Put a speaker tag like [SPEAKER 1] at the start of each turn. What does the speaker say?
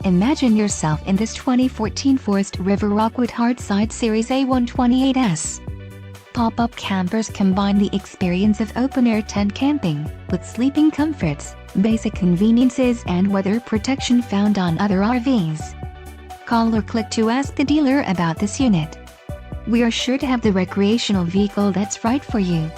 [SPEAKER 1] Imagine yourself in this 2014 Forest River Rockwood Hard Side Series A128S. Pop-up campers combine the experience of open-air tent camping with sleeping comforts, basic conveniences and weather protection found on other RVs. Call or click to ask the dealer about this unit. We are sure to have the recreational vehicle that's right for you.